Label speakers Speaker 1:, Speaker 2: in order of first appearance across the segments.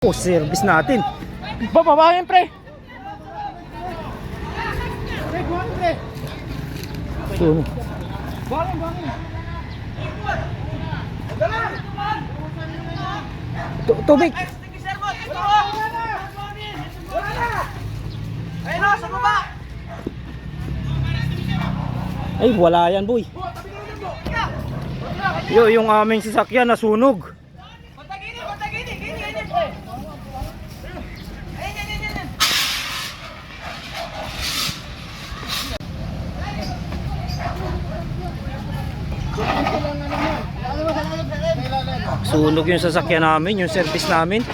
Speaker 1: Oh, service natin. Bababahin, pre. So, tubig. Ay, wala yan, boy. Yung aming sasakyan nasunog. Sunog yung sasakyan namin, yung service namin.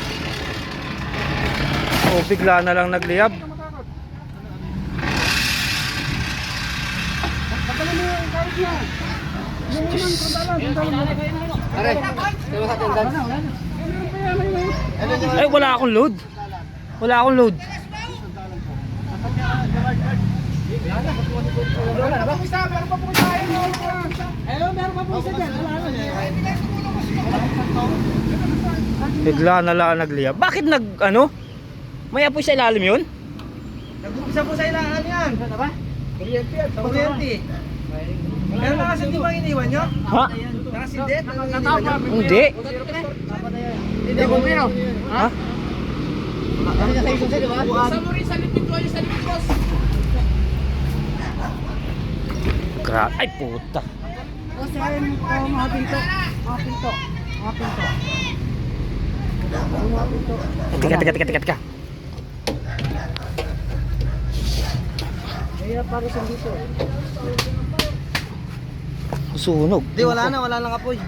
Speaker 1: O bigla na lang nagliyab. Ay, wala akong load. Wala akong load. Bigla na lang nagliyab. Bakit ano? May apoy sa ilalim yun?
Speaker 2: Nag-umpisa po sa ilalim yan. Ano ba? Kuryente. Kuryente. Pero nakasindi ba iniwan nyo?
Speaker 1: Ha?
Speaker 2: Nakasindi? Iniwan nyo?
Speaker 1: Hindi.
Speaker 2: Hindi po pero.
Speaker 1: Ha?
Speaker 2: Ano na sa isang sa diba?
Speaker 3: Sa mo rin sa lipid ko, yung sa lipid ko.
Speaker 1: Ay, puta.
Speaker 2: Kasi mga pinto. Mga pinto. Mga pinto.
Speaker 1: Teka.
Speaker 2: Kaya para sa dito.
Speaker 1: Sunog.
Speaker 2: Hindi, wala lang apoy.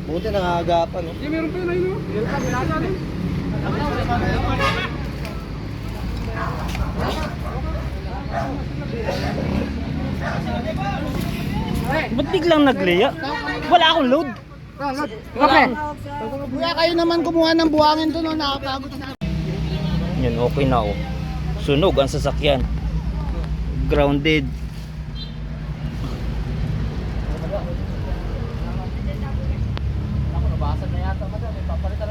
Speaker 2: Buti nakagapan.
Speaker 3: Hindi, meron pa yun ayun. Meron pa, wala na rin.
Speaker 1: Ba't biglang nagliya? Wala akong load.
Speaker 2: Okay. Kuya, kayo naman kumuha ng buhangin doon, no? Nakapagod na.
Speaker 1: Yan, okay na oh. Sunog ang sasakyan. Grounded.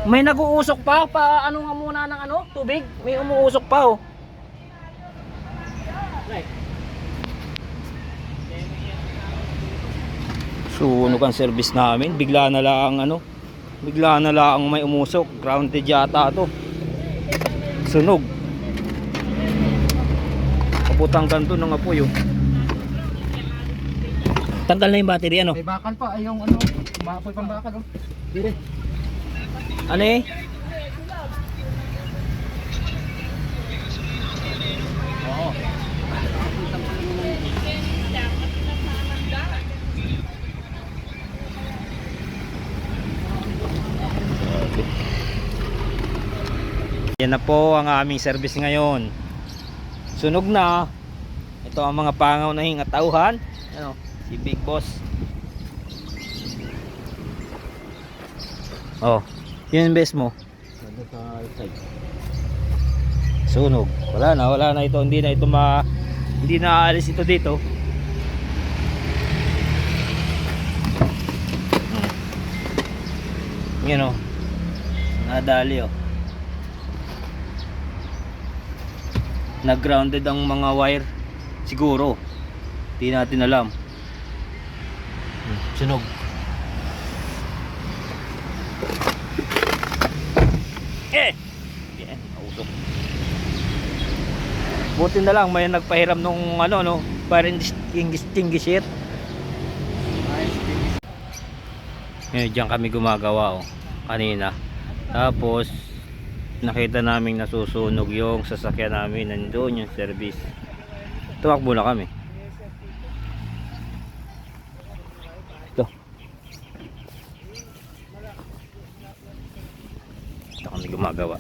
Speaker 1: May nag-uusok pa. Ano nga muna ng ano? Tubig? May umuusok pa oh. Sunog ang service namin. Bigla na lang may umusok. Grounded yata to. Sunog. Kaputang kanto ng apoy oh. Tanggal na yung battery ano?
Speaker 2: May bakal pa, ay yung ano, maapoy pang bakal, oh. Dire.
Speaker 1: Ano eh?
Speaker 2: Oo.
Speaker 1: Yan na po ang aming service ngayon. Sunog na. Ito ang mga pangunahing atauhan. Ano, si Big Boss. Oh, yun yung best mo. Sunog. Wala na ito. Hindi na aalis ito dito. Yan oh. Nadali oh. Nag-grounded ang mga wire siguro. Hindi natin alam. Sunog. Yan, nausok. Buti na lang may nagpahiram nung ano no, fire extinguisher. Diyan kami gumagawa oh, kanina. Tapos nakita namin nasusunog yung sasakyan namin, nandoon yung service. Tumakbo na kami. Ito kami gumagawa.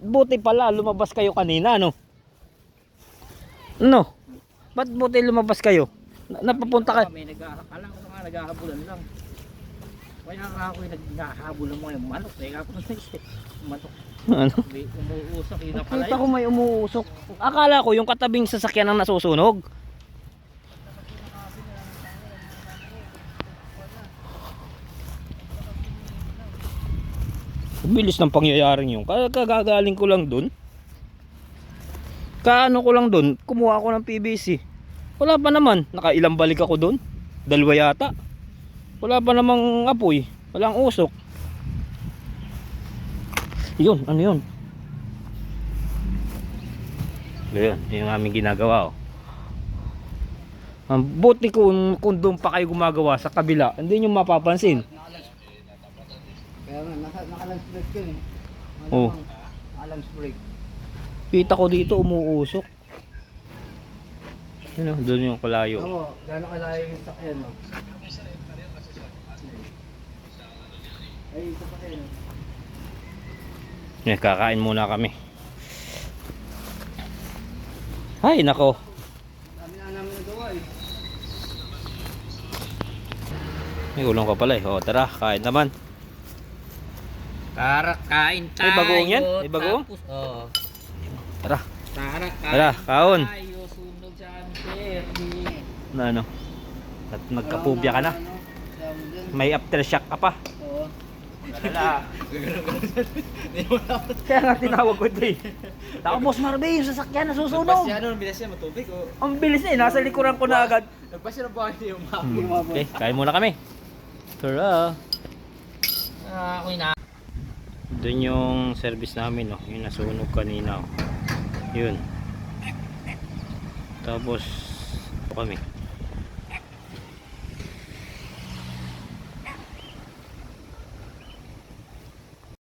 Speaker 1: Buti pala lumabas kayo kanina no? No? Ba't buti lumabas kayo? Napapunta ka?
Speaker 3: Kami alam ko nga naghahabulan lang. Kaya ako yung naghahabulan mo yung manok. Kaya ako manok.
Speaker 1: Ano?
Speaker 3: May umuusok yun na pala
Speaker 1: Kita ko may umuusok. Akala ko yung katabing sasakyan ang nasusunog. Ang bilis ng pangyayaring yun. Kagagaling ko lang dun. Kaano ko lang dun, kumuha ako ng PVC. Wala pa naman, nakailang balik ako dun. 2 yata. Wala pa namang apoy, walang usok. Yun, ano yun? Ayun, yun yung aming ginagawa, oh. Ang buti kung doon pa kayo gumagawa sa kabila, hindi nyo mapapansin.
Speaker 2: Kaya nga, naka-lunch break yun eh.
Speaker 1: Oh.
Speaker 2: Naka-lunch break.
Speaker 1: Kita ko dito umuusok. Yun, oh, doon yung kalayo.
Speaker 2: Oo, gano'n kalayo yung sakyan, no? Ay, ito pa rin.
Speaker 1: Yan, kakain muna kami. Ay, nako.
Speaker 2: Dami na namin nagawa eh.
Speaker 1: May ulong ka pala eh. O, tara, kain naman.
Speaker 3: Tara, kain tayo.
Speaker 1: May bagoong yan? May bagoong?
Speaker 3: Tapos, oo.
Speaker 1: Tara,
Speaker 3: Tara, kain
Speaker 1: tara, kaon.
Speaker 3: tayo. Sunog sa aming service.
Speaker 1: Na ano? At nagkapubya ka na. May aftershock ka pa.
Speaker 2: Oo.
Speaker 1: Wala. Kaya nga tinawag ko ito eh. Ako, Boss Marvin, yung sasakyan na susunog.
Speaker 2: Ano, bilis yan, matubig o.
Speaker 1: Ang bilis eh, nasa likuran ko na agad.
Speaker 2: Nagpasya na ba kayo yung map?
Speaker 1: Okay, kain muna kami. Tara.
Speaker 3: Ako'y na.
Speaker 1: Doon yung service namin, no? Yung nasunog kanina. Oh. Yun. Tapos, kami.